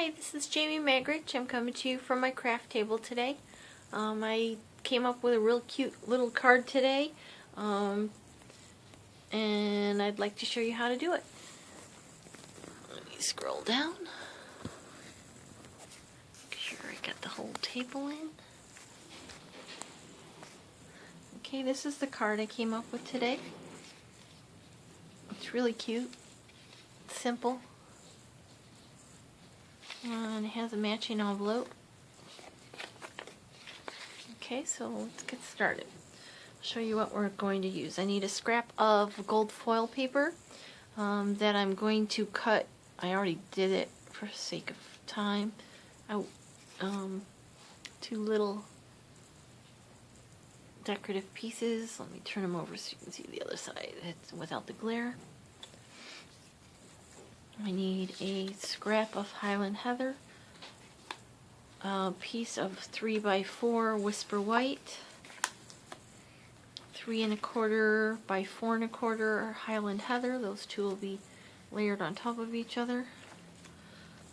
Hi, this is Jamie Magridge. I'm coming to you from my craft table today. I came up with a real cute little card today, and I'd like to show you how to do it. Let me scroll down. Make sure I got the whole table in. Okay, this is the card I came up with today. It's really cute, simple. And it has a matching envelope. Okay, so let's get started. I'll show you what we're going to use. I need a scrap of gold foil paper that I'm going to cut. I already did it for sake of time. Two little decorative pieces. Let me turn them over so you can see the other side. It's without the glare. I need a scrap of Highland heather, a piece of 3x4 whisper white, 3 1/4 by 4 1/4 Highland heather. Those two will be layered on top of each other.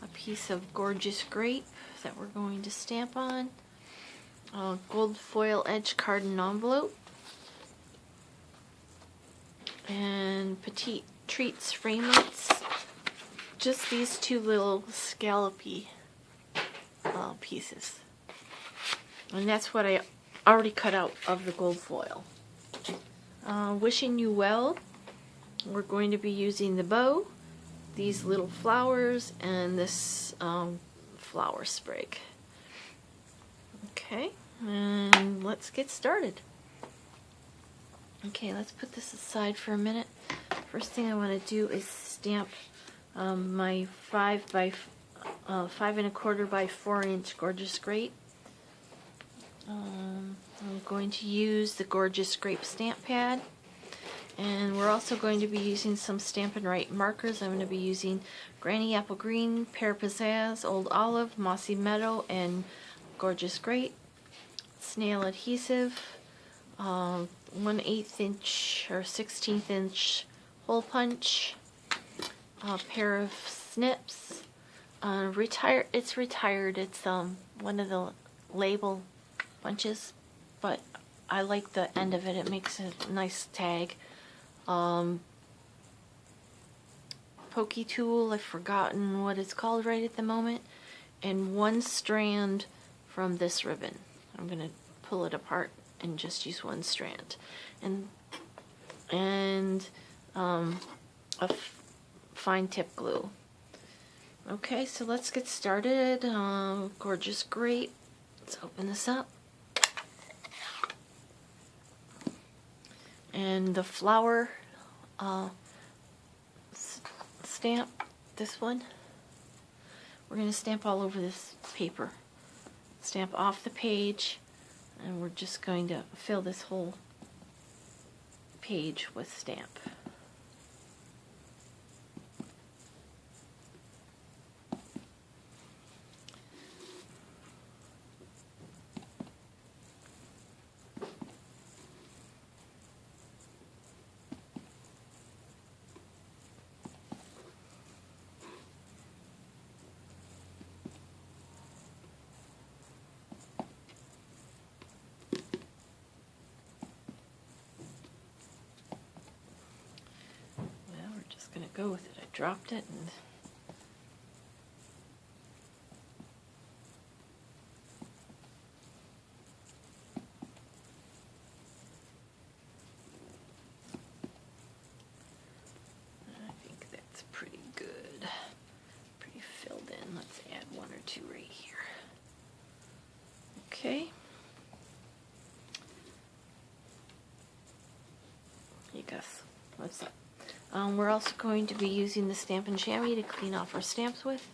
A piece of gorgeous grape that we're going to stamp on. A gold foil edge card and envelope. And Petite Treats framelits. Just these two little scallopy pieces. And that's what I already cut out of the gold foil. Wishing you well. We're going to be using the bow, these little flowers, and this flower sprig. Okay, and let's get started. Okay, let's put this aside for a minute. First thing I want to do is stamp my 5 1/4 by 4 inch gorgeous grape. I'm going to use the gorgeous grape stamp pad, and we're also going to be using some Stampin' Right markers. I'm going to be using Granny Apple Green, Pear Pizzazz, Old Olive, Mossy Meadow, and Gorgeous Grape. Snail adhesive, 1/8 inch or 16th inch hole punch. A pair of snips. It's retired. It's one of the label bunches, but I like the end of it. It makes a nice tag. Pokey tool. I've forgotten what it's called right at the moment. And 1 strand from this ribbon. I'm gonna pull it apart and just use 1 strand. And a fine tip glue. Okay, so let's get started. Gorgeous grape. Let's open this up. And the flower stamp, this one, we're going to stamp all over this paper. Stamp off the page, and we're just going to fill this whole page with stamp. Gonna go with it. I dropped it, and I think that's pretty good. Pretty filled in. Let's add 1 or 2 right here. Okay. You guess what's that? We're also going to be using the Stampin' Chamois to clean off our stamps with.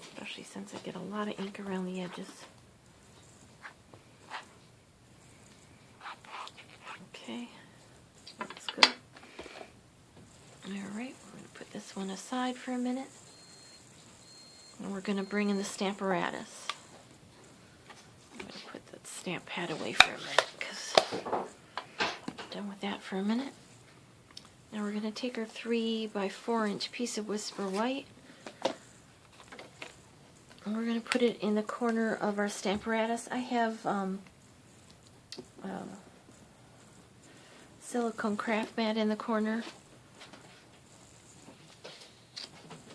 Especially since I get a lot of ink around the edges. Okay, that's good. Alright, we're going to put this one aside for a minute. And we're going to bring in the stamaratus. I'm going to put that stamp pad away for a minute because I'm done with that for a minute. Now we're going to take our 3 by 4 inch piece of Whisper White, and we're going to put it in the corner of our stamaratus. I have silicone craft mat in the corner,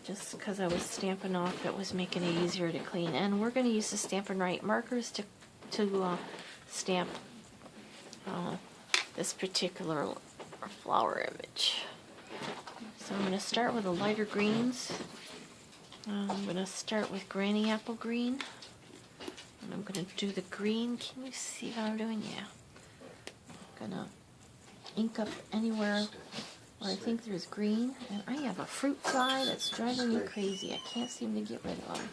just because I was stamping off, it was making it easier to clean. And we're going to use the Stampin' Right markers to stamp this particular flower image. So I'm going to start with the lighter greens. I'm going to start with Granny Apple Green, and I'm going to do the green. Can you see what I'm doing? Yeah. I'm going to ink up anywhere where I think there's green. And I have a fruit fly that's driving me crazy. I can't seem to get rid of them.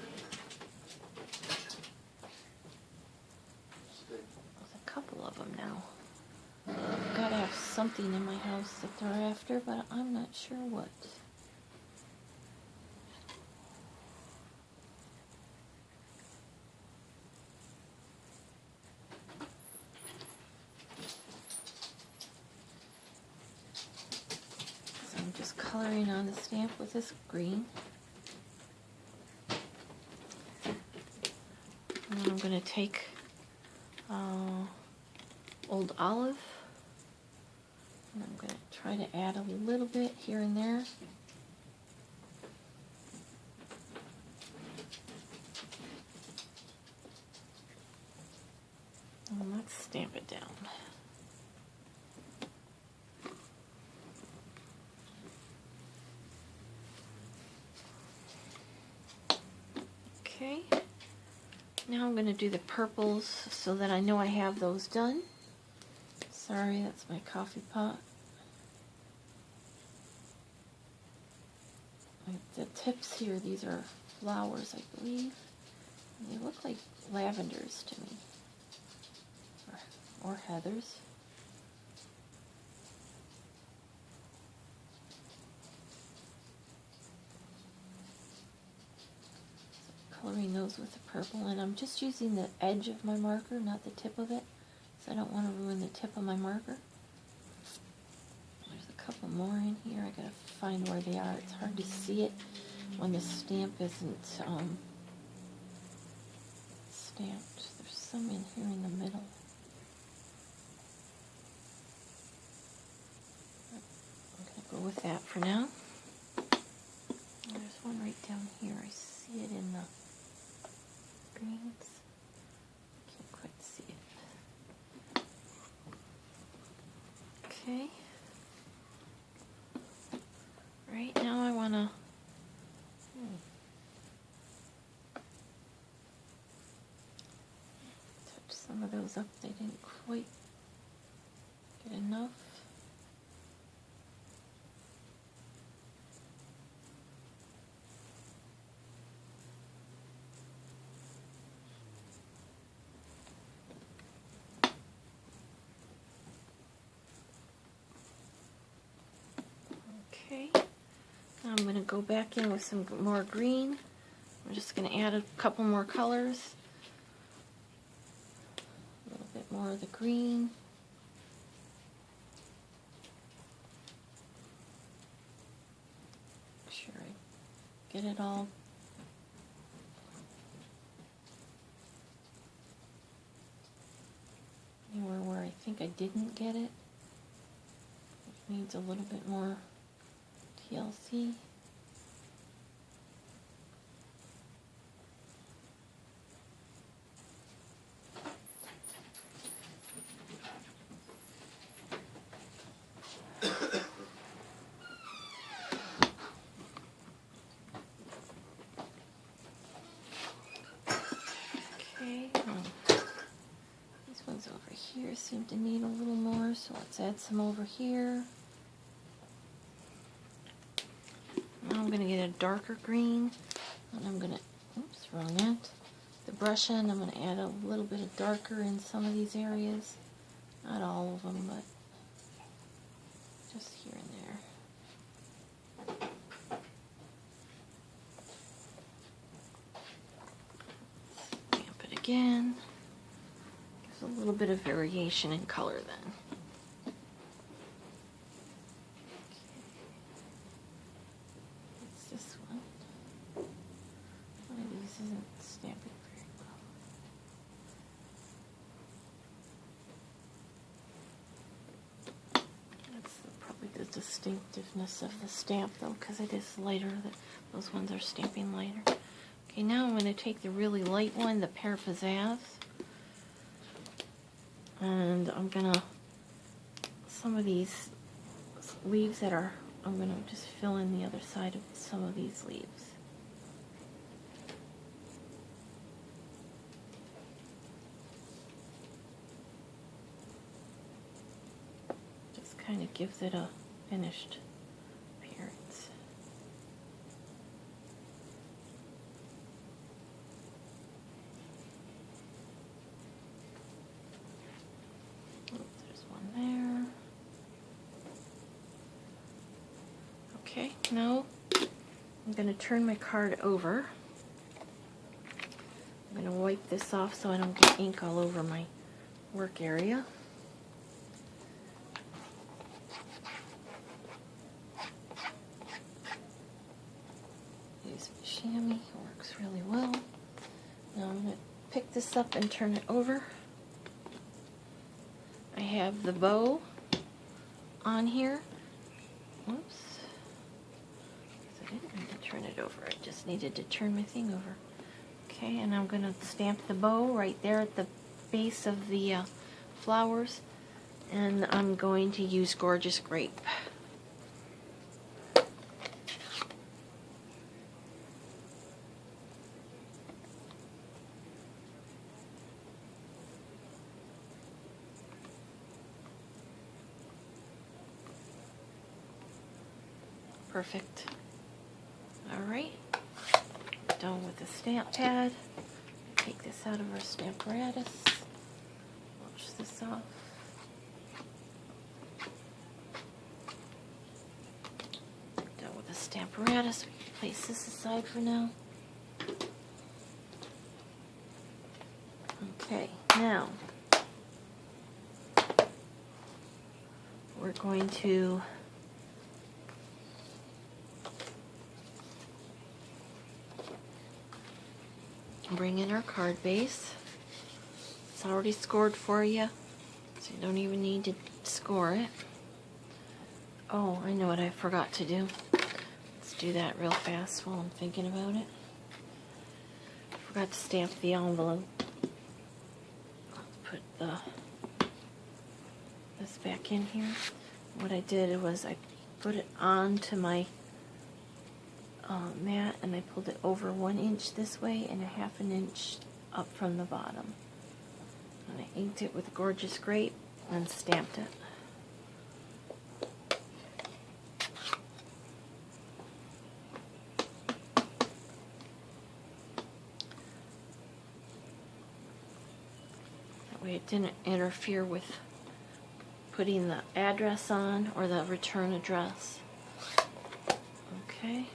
There's a couple of them now. I've got to have something in my house that they're after, but I'm not sure what. Coloring on the stamp with this green. And then I'm going to take Old Olive, and I'm going to try to add a little bit here and there. And let's stamp it down. Okay, now I'm going to do the purples so that I know I have those done. Sorry, that's my coffee pot. The tips here, these are flowers, I believe. They look like lavenders to me, or heathers. Coloring those with the purple, and I'm just using the edge of my marker, not the tip of it, so I don't want to ruin the tip of my marker. There's a couple more in here. I gotta find where they are. It's hard to see it when the stamp isn't stamped. There's some in here in the middle. I'm gonna go with that for now. There's one right down here. I see it in the greens. Can't quite see it. Okay. Right now I want to touch some of those up. They didn't quite get enough. Okay, now I'm going to go back in with some more green. I'm just going to add a couple more colors. A little bit more of the green. Make sure I get it all. Anywhere where I think I didn't get it, which needs a little bit more TLC. Okay, these ones over here seem to need a little more, so let's add some over here. Now I'm going to get a darker green, and I'm going to, oops, wrong end, the brush end. I'm going to add a little bit of darker in some of these areas. Not all of them, but just here and there. Stamp it again. Gives a little bit of variation in color then. this one. One of these isn't stamping very well. That's probably the distinctiveness of the stamp, though, because it is lighter. Those ones are stamping lighter. Okay, now I'm going to take the really light one, the Pear Pizzazz, and I'm going to, some of these leaves that are, I'm going to just fill in the other side of some of these leaves. Just kind of gives it a finished appearance. There's one there. Okay, now I'm going to turn my card over. I'm going to wipe this off so I don't get ink all over my work area. Use chamois, works really well. Now I'm going to pick this up and turn it over. I have the bow on here. Whoops. I didn't need to turn it over. I just needed to turn my thing over. Okay, and I'm going to stamp the bow right there at the base of the flowers. And I'm going to use Gorgeous Grape. Perfect. Alright, done with the stamp pad. Take this out of our stamaratus. Wash this off. Done with the stamaratus. We can place this aside for now. Okay, now we're going to bring in our card base. It's already scored for you, so you don't even need to score it. Oh, I know what I forgot to do. Let's do that real fast while I'm thinking about it. I forgot to stamp the envelope. Let's put this back in here. What I did was I put it onto my mat, and I pulled it over 1 inch this way and a ½ an inch up from the bottom. And I inked it with Gorgeous Grape and stamped it. That way it didn't interfere with putting the address on or the return address. Okay.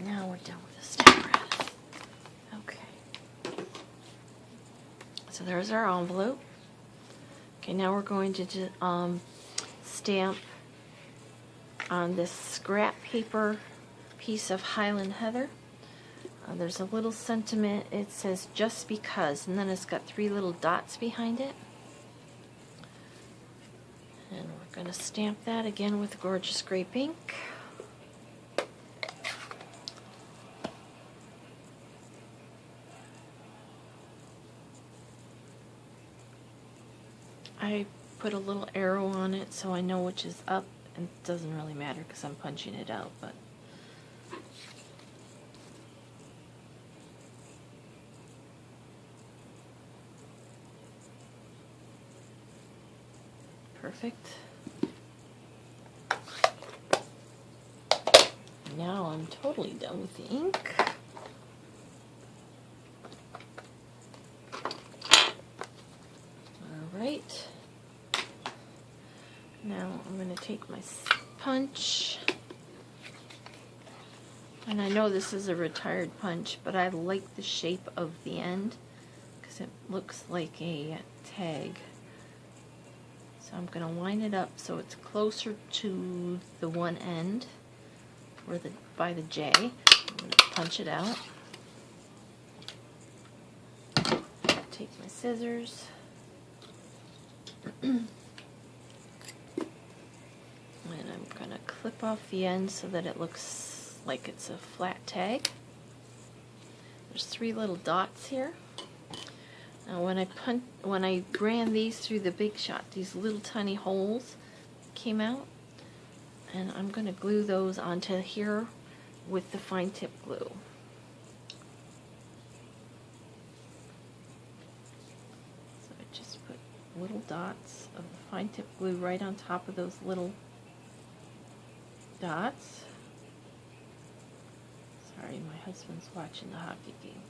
Now we're done with the stamaratus. Okay. So there's our envelope. Okay, now we're going to stamp on this scrap paper piece of Highland heather. There's a little sentiment. It says "just because," and then it's got 3 little dots behind it. And we're going to stamp that again with Gorgeous Grape ink. I put a little arrow on it so I know which is up, and it doesn't really matter because I'm punching it out, but perfect. Now I'm totally done with the ink. Alright. Now I'm going to take my punch And I know this is a retired punch, but I like the shape of the end because it looks like a tag. So I'm going to line it up so it's closer to the one end, or by the J. I'm going to punch it out. Take my scissors. And I'm going to clip off the end so that it looks like it's a flat tag. There's 3 little dots here. Now when I ran these through the Big Shot, these little tiny holes came out, and I'm going to glue those onto here with the fine tip glue. So I just put little dots of the fine tip glue right on top of those little dots. Sorry, my husband's watching the hockey game.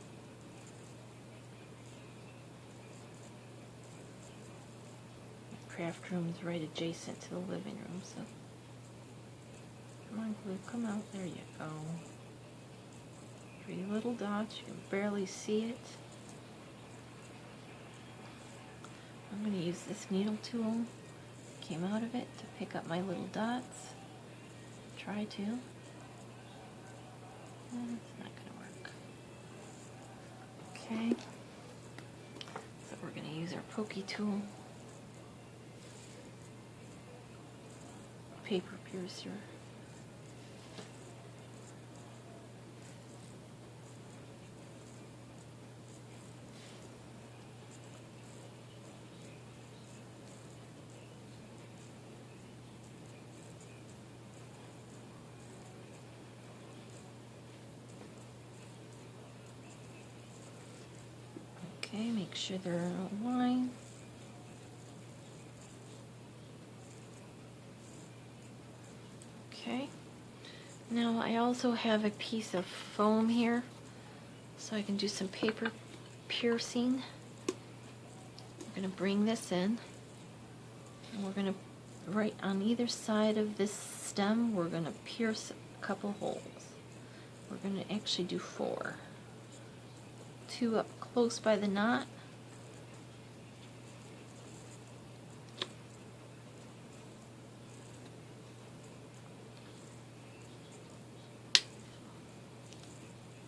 The craft room is right adjacent to the living room, so come on, glue, come out. There you go. 3 little dots. You can barely see it. I'm going to use this needle tool that came out of it to pick up my little dots. Try to. It's not going to work. Okay. So we're going to use our pokey tool. Paper piercer. Okay, make sure they're in a line. Okay. Now I also have a piece of foam here, so I can do some paper piercing. We're going to bring this in, and we're going to, right on either side of this stem, we're going to pierce a couple holes. We're going to actually do 4. 2 up close by the knot.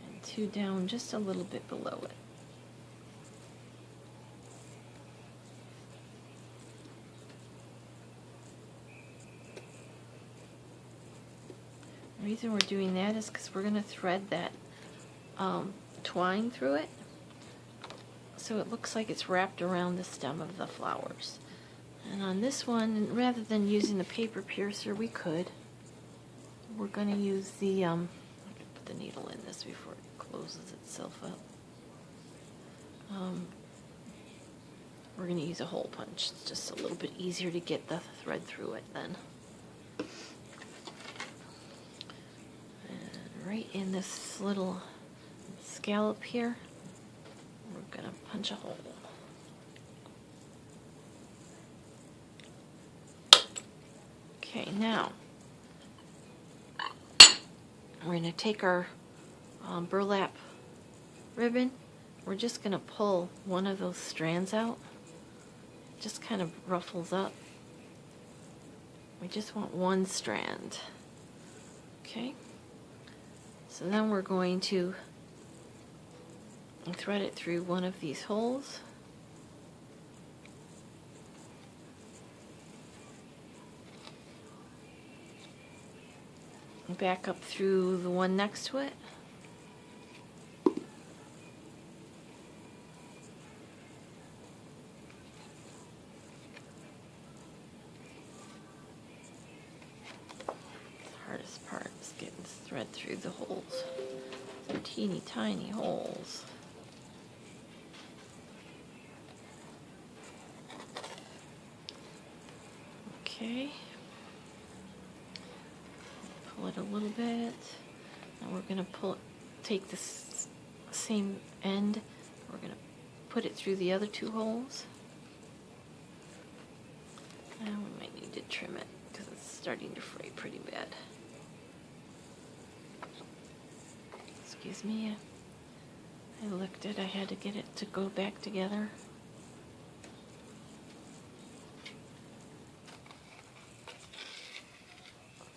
And 2 down just a little bit below it. The reason we're doing that is because we're going to thread that twine through it, so it looks like it's wrapped around the stem of the flowers. And on this one, rather than using the paper piercer, we're going to use the I'm going to put the needle in this before it closes itself up. We're going to use a hole punch. It's just a little bit easier to get the thread through it then. And right in this little scallop here, we're going to punch a hole. Okay, now we're going to take our burlap ribbon. We're just going to pull one of those strands out. It just kind of ruffles up. We just want one strand. Okay, so then we're going to thread it through one of these holes. Back up through the one next to it. The hardest part is getting this thread through the holes. They're teeny tiny holes. Okay. Pull it a little bit. Now we're going to take this same end, we're going to put it through the other 2 holes. Now we might need to trim it because it's starting to fray pretty bad. Excuse me. I licked it. I had to get it to go back together.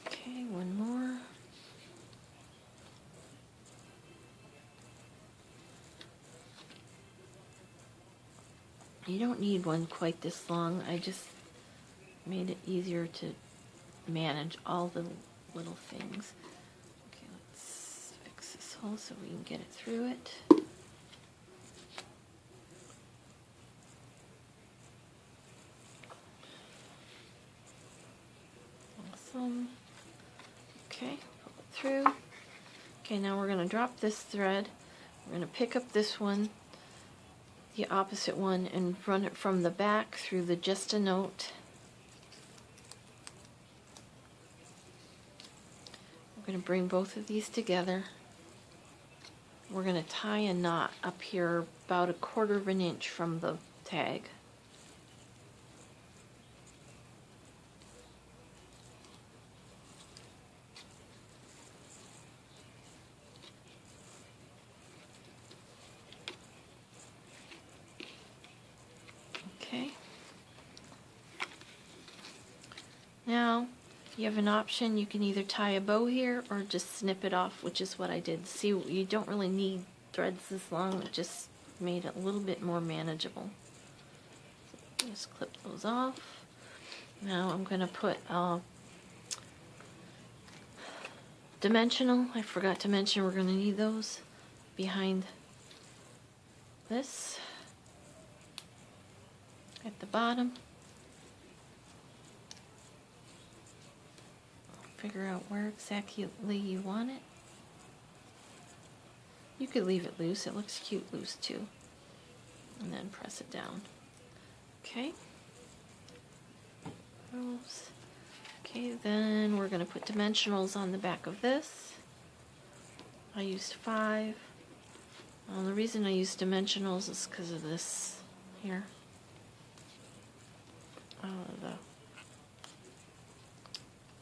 Okay, one more. You don't need one quite this long. I just made it easier to manage all the little things. Okay, let's fix this hole so we can get it through it. Awesome. Okay, pull it through. Okay, now we're going to drop this thread. We're going to pick up this one, the opposite one, and run it from the back through the just a note. We're going to bring both of these together. We're going to tie a knot up here about 1/4 of an inch from the tag. Okay. Now you have an option. You can either tie a bow here or just snip it off, which is what I did. See, you don't really need threads this long. It just made it a little bit more manageable. So just clip those off. Now I'm going to put dimensional. I forgot to mention we're going to need those behind this at the bottom. Figure out where exactly you want it. You could leave it loose. It looks cute loose too. And then press it down. Okay. Oops. Okay, then we're going to put dimensionals on the back of this. I used 5. The reason I used dimensionals is because of this here.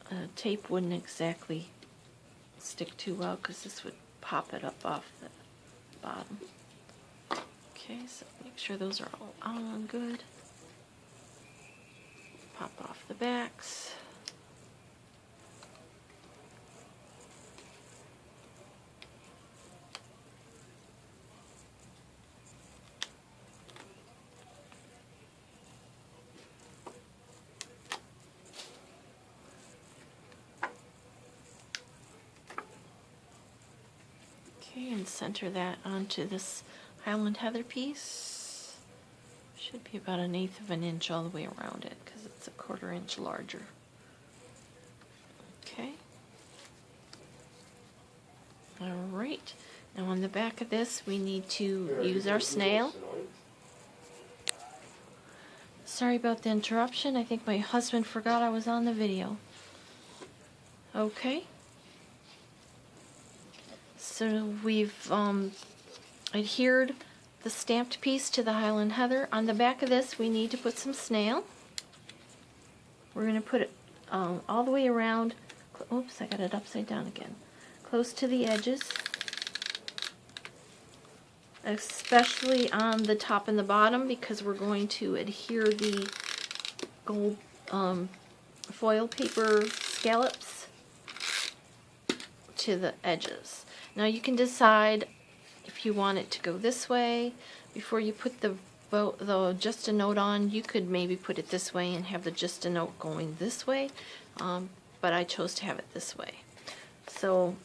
The tape wouldn't exactly stick too well because this would pop it up off the bottom. Okay, so make sure those are all on good. Pop off the backs. And center that onto this Highland heather piece. Should be about 1/8 of an inch all the way around it because it's 1/4 inch larger. Okay. Alright. Now on the back of this we need to use our snail. Sorry about the interruption. I think my husband forgot I was on the video. Okay. So we've adhered the stamped piece to the Highland heather. On the back of this we need to put some snail. We're going to put it all the way around. Oops, I got it upside down again. Close to the edges. Especially on the top and the bottom because we're going to adhere the gold foil paper scallops to the edges. Now you can decide if you want it to go this way. Before you put the just a note on, you could maybe put it this way and have the just a note going this way, but I chose to have it this way. So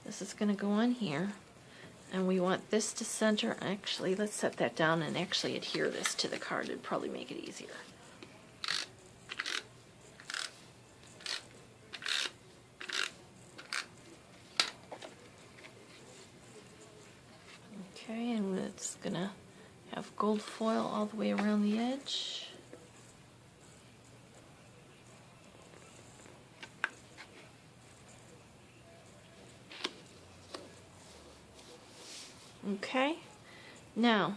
this is going to go on here, and we want this to center. Actually, let's set that down and actually adhere this to the card. It'd probably make it easier. Okay, and it's gonna have gold foil all the way around the edge. Okay, now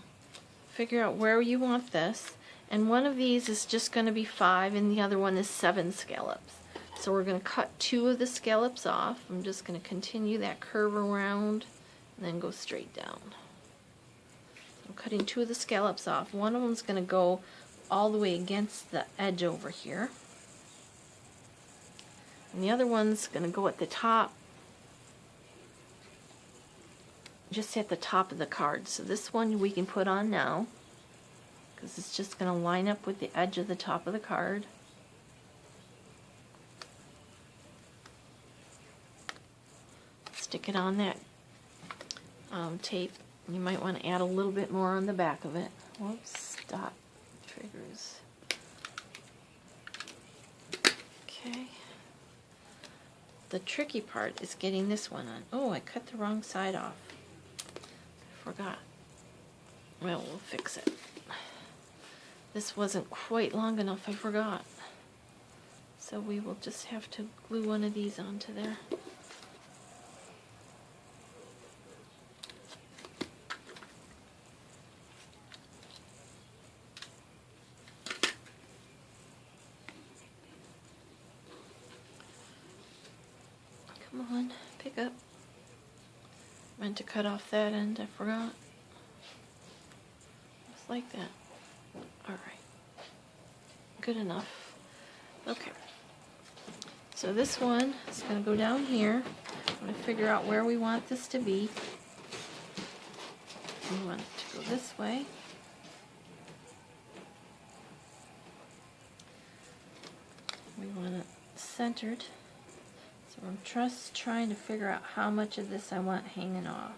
figure out where you want this, and one of these is just going to be 5 and the other one is 7 scallops. So we're going to cut 2 of the scallops off. I'm just going to continue that curve around and then go straight down. I'm cutting 2 of the scallops off. One of them's going to go all the way against the edge over here. And the other one's going to go at the top, just at the top of the card. So this one we can put on now, because it's just going to line up with the edge of the top of the card. Stick it on that tape. You might want to add a little bit more on the back of it. Whoops, stop triggers. Okay. The tricky part is getting this one on. Oh, I cut the wrong side off. I forgot. Well, we'll fix it. This wasn't quite long enough, I forgot. So we will just have to glue one of these onto there. Come on, pick up. Meant to cut off that end, I forgot. Just like that. Alright. Good enough. Okay. So this one is going to go down here. I'm going to figure out where we want this to be. We want it to go this way. We want it centered. So I'm just trying to figure out how much of this I want hanging off.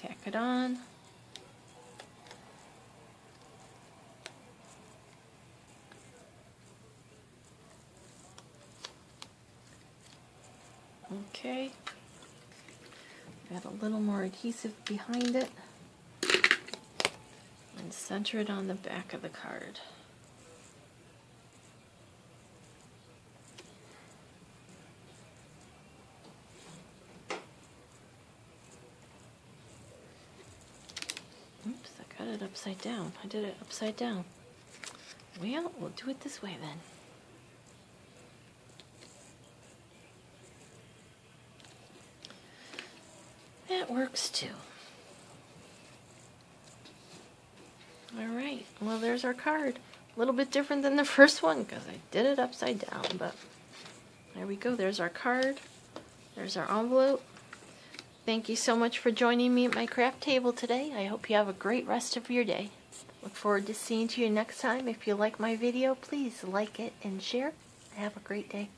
Tack it on. Okay. Add a little more adhesive behind it and center it on the back of the card. Oops, I got it upside down. I did it upside down. Well, we'll do it this way then. That works too. Alright, well there's our card. A little bit different than the first one because I did it upside down, but there we go. There's our card. There's our envelope. Thank you so much for joining me at my craft table today. I hope you have a great rest of your day. Look forward to seeing you next time. If you like my video, please like it and share. Have a great day.